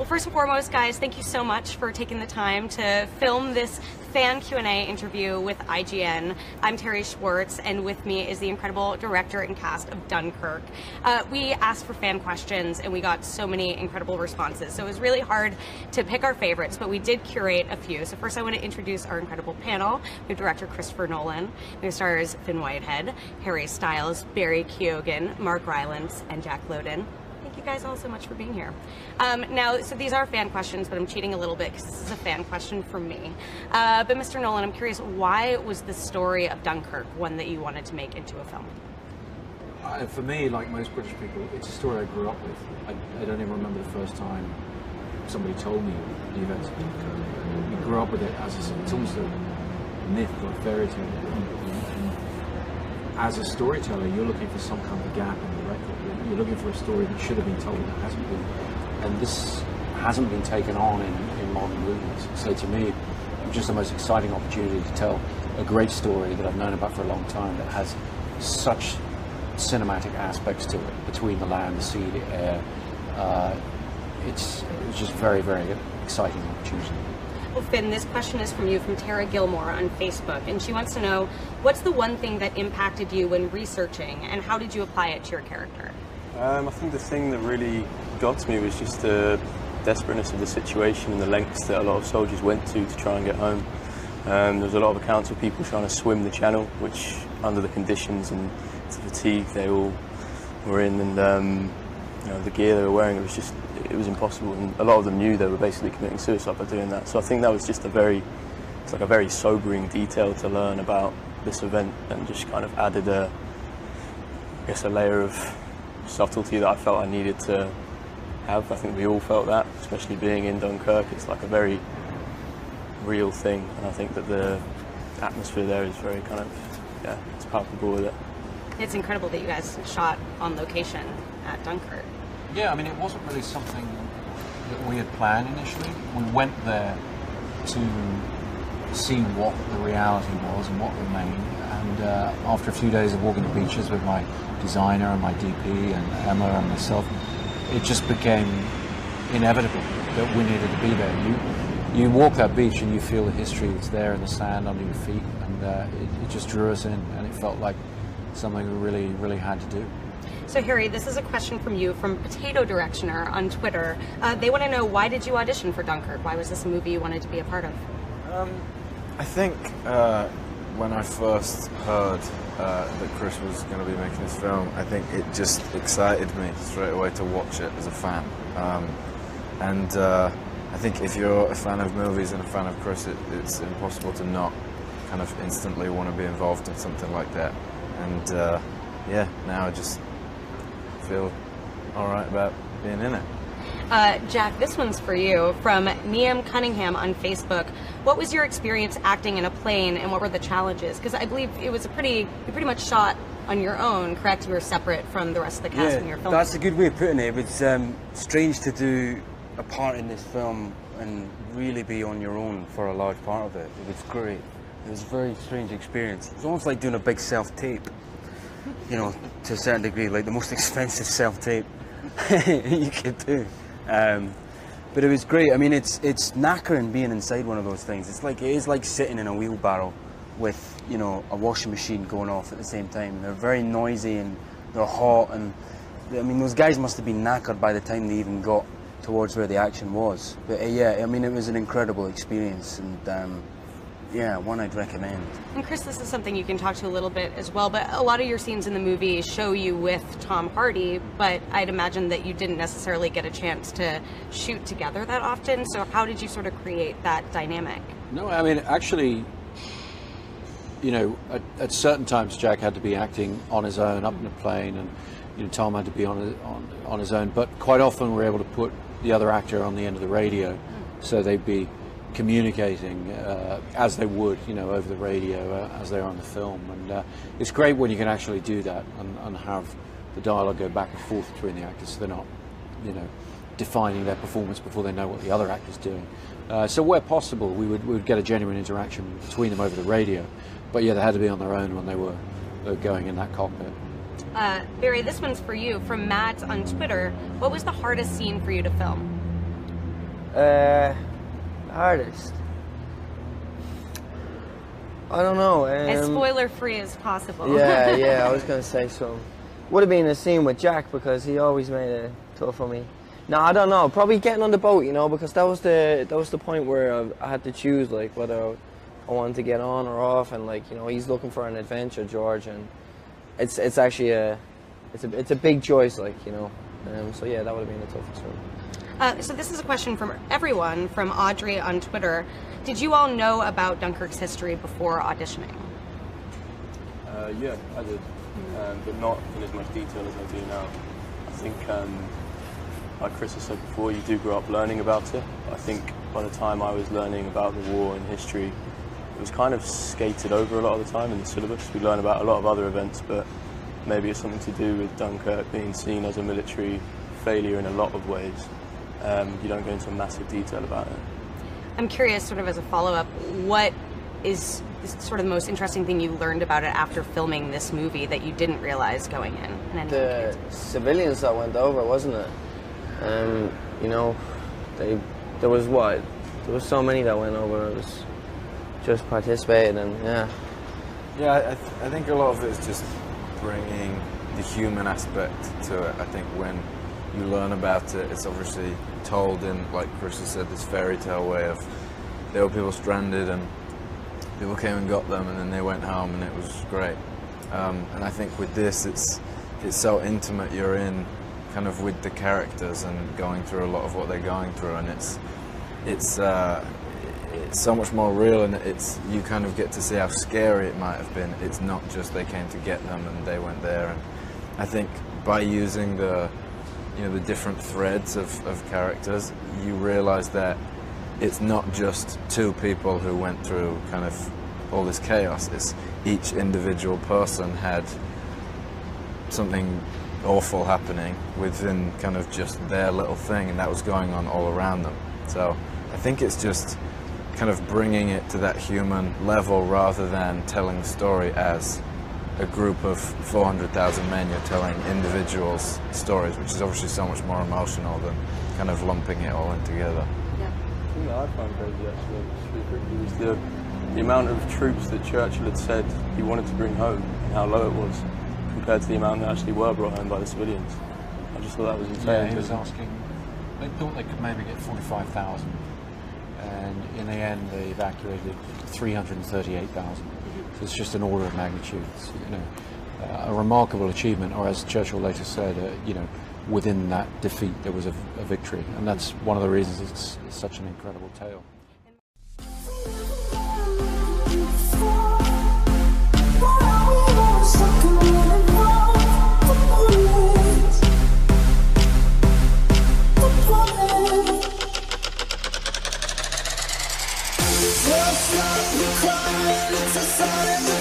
Well, first and foremost, guys, thank you so much for taking the time to film this fan Q&A interview with IGN. I'm Terry Schwartz, and with me is the incredible director and cast of Dunkirk. We asked for fan questions, and we got so many incredible responses, so it was really hard to pick our favorites, but we did curate a few. So first I want to introduce our incredible panel. We have director Christopher Nolan, we have stars Finn Whitehead, Harry Styles, Barry Keoghan, Mark Rylance, and Jack Lowden. Thank you guys all so much for being here. Now, so these are fan questions, but I'm cheating a little bit because this is a fan question from me. But Mr. Nolan, I'm curious, why was the story of Dunkirk one that you wanted to make into a film? For me, like most British people, it's a story I grew up with. I don't even remember the first time somebody told me the events of Dunkirk. We grew up with it as it's almost a myth or a fairy tale. As a storyteller, you're looking for some kind of gap in the record. You're looking for a story that should have been told that hasn't been. And this hasn't been taken on in modern movies. So to me, it's just the most exciting opportunity to tell a great story that I've known about for a long time that has such cinematic aspects to it, between the land, the sea, the air. It's just very, very exciting opportunity. Well, Finn, this question is from you, from Tara Gilmore on Facebook, and she wants to know, what's the one thing that impacted you when researching, and how did you apply it to your character? I think the thing that really got to me was just the desperateness of the situation and the lengths that a lot of soldiers went to try and get home. There was a lot of accounts of people trying to swim the channel, which under the conditions and the fatigue they all were in, and you know, the gear they were wearing, it was impossible, and a lot of them knew they were basically committing suicide by doing that. So I think that was just it's like a very sobering detail to learn about this event, and just kind of added I guess a layer of subtlety that I felt I needed to have. I think we all felt that, especially being in Dunkirk. It's like a very real thing, and I think that the atmosphere there is very kind of, yeah, it's palpable with it. It's incredible that you guys shot on location at Dunkirk. Yeah, I mean, it wasn't really something that we had planned initially. We went there to see what the reality was and what remained. And after a few days of walking the beaches with my designer and my DP and Emma and myself, it just became inevitable that we needed to be there. You walk that beach and you feel the history that's there in the sand under your feet, and it just drew us in, and it felt like something we really, really had to do. So Harry, this is a question from you, from Potato Directioner on Twitter. They want to know, why did you audition for Dunkirk? Why was this a movie you wanted to be a part of? I think when I first heard that Chris was going to be making this film, I think it just excited me straight away to watch it as a fan. I think if you're a fan of movies and a fan of Chris, it's impossible to not kind of instantly want to be involved in something like that. And yeah, now I just feel all right about being in it. Jack, this one's for you, from Niam Cunningham on Facebook. What was your experience acting in a plane, and what were the challenges? Because I believe it was you pretty much shot on your own, correct? You were separate from the rest of the cast when you were filming. That's a good way of putting it. It was strange to do a part in this film and really be on your own for a large part of it. It was great. It was a very strange experience. It was almost like doing a big self-tape, you know, to a certain degree, like the most expensive self-tape you could do. But it was great. I mean, it's knackering being inside one of those things. It is like sitting in a wheelbarrow with, you know, a washing machine going off at the same time. They're very noisy and they're hot, and I mean, those guys must have been knackered by the time they even got towards where the action was. But yeah, I mean, it was an incredible experience, and yeah, one I'd recommend. And Chris, this is something you can talk to a little bit as well, but a lot of your scenes in the movie show you with Tom Hardy, but I'd imagine that you didn't necessarily get a chance to shoot together that often, so how did you sort of create that dynamic? No, I mean, actually, you know, at certain times Jack had to be acting on his own up in a plane, and you know, Tom had to be on his own, but quite often we're able to put the other actor on the end of the radio, so they'd be communicating as they would, you know, over the radio as they're on the film, and it's great when you can actually do that and have the dialogue go back and forth between the actors, so they're not, you know, defining their performance before they know what the other actor's doing. So where possible, we would get a genuine interaction between them over the radio, but yeah, they had to be on their own when they were going in that cockpit. Barry, this one's for you, from Matt on Twitter. What was the hardest scene for you to film? Hardest. I don't know. As spoiler-free as possible. Yeah, I was gonna say so. Would have been a scene with Jack because he always made it tough for me. No, I don't know. Probably getting on the boat, you know, because that was the point where I had to choose like whether I wanted to get on or off, and like, you know, he's looking for an adventure, George, and it's actually it's a big choice, like, you know. So yeah, that would have been the toughest one. So this is a question from everyone, from Audrey on Twitter. Did you all know about Dunkirk's history before auditioning? Yeah, I did, but not in as much detail as I do now. I think, like Chris has said before, you do grow up learning about it. I think by the time I was learning about the war and history, it was kind of skated over a lot of the time in the syllabus. We learn about a lot of other events, but maybe it's something to do with Dunkirk being seen as a military failure in a lot of ways. You don't go into massive detail about it. I'm curious, sort of as a follow-up, what is sort of the most interesting thing you learned about it after filming this movie that you didn't realize going in? The civilians that went over, wasn't it? You know, there was so many that went over. It was just participated, and yeah. Yeah, I think a lot of it is just bringing the human aspect to it. I think when you learn about it, it's obviously told in, like Chris has said, this fairy tale way of there were people stranded and people came and got them and then they went home and it was great. And I think with this, it's so intimate. You're in kind of with the characters and going through a lot of what they're going through, and it's so much more real, and you kind of get to see how scary it might have been. It's not just they came to get them and they went there. And I think by using the different threads of characters, you realize that it's not just two people who went through kind of all this chaos. It's each individual person had something awful happening within kind of just their little thing, and that was going on all around them. So I think it's just kind of bringing it to that human level rather than telling the story as a group of 400,000 men. You're telling individuals' stories, which is obviously so much more emotional than kind of lumping it all in together. Yeah. The thing that I found crazy actually was the amount of troops that Churchill had said he wanted to bring home and how low it was compared to the amount that actually were brought home by the civilians. I just thought that was insane. Yeah, he was asking, they thought they could maybe get 45,000, and in the end they evacuated 338,000. So it's just an order of magnitude. It's, you know, a remarkable achievement, or as Churchill later said, you know, within that defeat there was a victory, and that's one of the reasons it's such an incredible tale. Stop, you're crying, it's a sign.